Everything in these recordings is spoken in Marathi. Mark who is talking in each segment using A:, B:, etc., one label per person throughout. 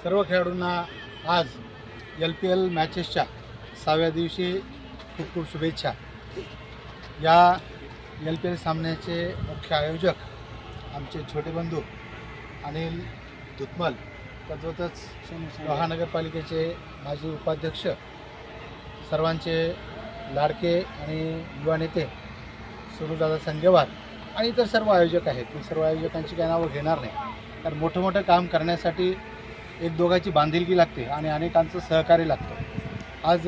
A: सर्व खेळाडूंना आज LPL मॅचेसच्या 6व्या दिवशी खूप खूप शुभेच्छा। या LPL सामन्याचे मुख्य आयोजक आमचे छोटे बंधू अनिल दुत्मल, तद्वतच लोहा नगरपालिकेचे माजी उपाध्यक्ष, सर्वांचे लाडके आणि युवा नेते सुरुदादा संगेवार आणि इतर सर्व आयोजक आहेत। मी सर्व आयोजकांची काही नावं घेणार नाही, कारण मोठं काम करण्यासाठी एक दोघांची बांधिलकी लागते आणि अनेकांचं सहकार्य लागतं। आज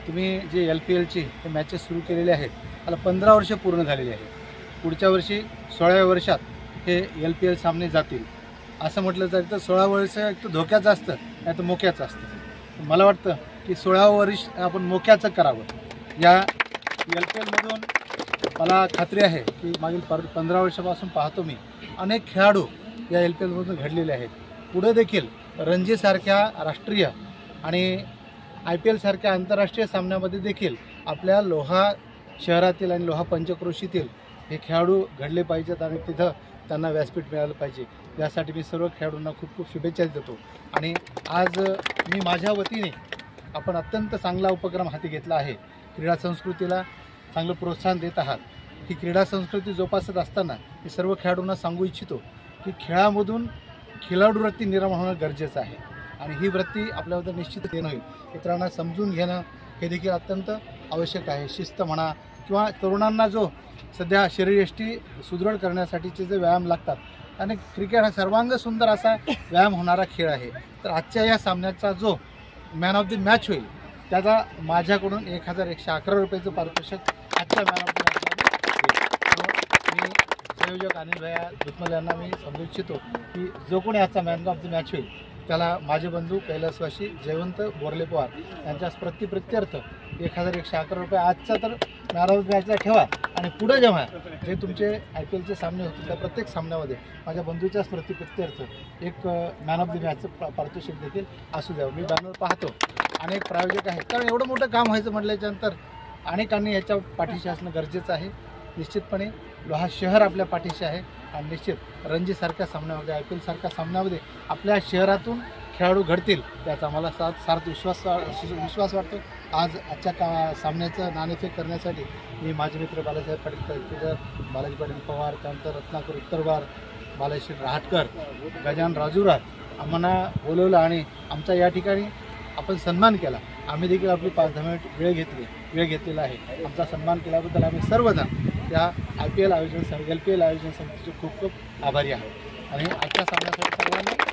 A: तुम्ही जे LPLची हे मॅचेस सुरू केलेले आहेत त्याला 15 वर्ष पूर्ण झालेली आहेत। पुढच्या वर्षी 16व्या वर्षात हे LPL सामने जातील। असं म्हटलं तर 16 वर्ष एक तर धोक्याचं असतं, नाही तर मोक्याचं असतं। मला वाटतं की 16वं वर्ष आपण मोक्याचं करावं। या LPLमधून मला खात्री आहे की मागील 15 वर्षापासून पाहतो मी अनेक खेळाडू या LPLमधून घडलेले आहेत। पुढे देखील रणजीसारख्या राष्ट्रीय आणि IPL सारख्या आंतरराष्ट्रीय सामन्यामध्ये देखील आपल्या लोहा शहरातील आणि लोहा पंचक्रोशीतील हे खेळाडू घडले पाहिजेत आणि तिथं त्यांना व्यासपीठ मिळालं पाहिजे। यासाठी मी सर्व खेळाडूंना खूप खूप शुभेच्छा देतो। आणि आज मी माझ्या वतीने आपण अत्यंत चांगला उपक्रम हाती घेतला आहे। क्रीडा संस्कृतीला चांगलं प्रोत्साहन देत आहात। ही क्रीडा संस्कृती जोपासत असताना मी सर्व खेळाडूंना सांगू इच्छितो की खेळामधून खेळाडू वृत्ती निर्माण होणं गरजेचं आहे आणि ही वृत्ती आपल्याबद्दल निश्चित येणं होईल। इतरांना समजून घेणं हे देखील अत्यंत आवश्यक आहे। शिस्त म्हणा किंवा तरुणांना जो सध्या शरीरयष्टी सुदृढ करण्यासाठीचे जे व्यायाम लागतात आणि क्रिकेट हा सर्वांग सुंदर असा व्यायाम होणारा खेळ आहे। तर आजच्या या सामन्याचा जो मॅन ऑफ द मॅच होईल त्याचा माझ्याकडून 1111 रुपयाचं पारितोषिक आजच्या मॅन ऑफ द मॅच मी संयोजक अनिल भैया दुत्मल यांना मी समजू इच्छितो की जो कोणी आजचा मॅन ऑफ द मॅच होईल त्याला माझे बंधू कैलासवासी जयवंत बोरले पवार यांच्या प्रतिप्रित्यर्थ 1111 रुपये आजचा तर मॅन ऑफ द मॅचला ठेवा आणि पुढे जेव्हा जे तुमचे IPLचे सामने होतील त्या प्रत्येक सामन्यामध्ये माझ्या बंधूच्याच प्रतिप्रित्यर्थ एक मॅन ऑफ द मॅचचं पारितोषिक देखील असू द्यावं। मी बॅनर पाहतो अनेक प्रायोजक आहेत, कारण एवढं मोठं काम व्हायचं म्हटल्याच्यानंतर अनेकांनी याच्या पाठीशी असणं गरजेचं आहे। निश्चितपणे लोहा शहर आपल्या पाठीशी आहे आणि निश्चित रणजीसारख्या सामन्यामध्ये IPL सारख्या सामन्यामध्ये आपल्या शहरातून खेळाडू घडतील याचा मला सार्थ विश्वास वाटतो। आजच्या सामन्याचं नाणेफेक करण्यासाठी मी माझे मित्र बालासाहेब पाटील, बालाजी पाटील पवार, त्यानंतर रत्नाकर उत्तरवार, बालाश्री रहाटकर, गजानन राजुरार आम्हाला बोलवलं आणि आमचा या ठिकाणी आपण सन्मान केला। आम्ही देखील आपली 5-10 मिनिट वेळ घेतलेला आहे। आमचा सन्मान केल्याबद्दल आम्ही सर्वजण या LPL आयोजन समितीचे खूप खूप आभारी आहोत आणि आजच्या सामन्यासाठी सर्वांना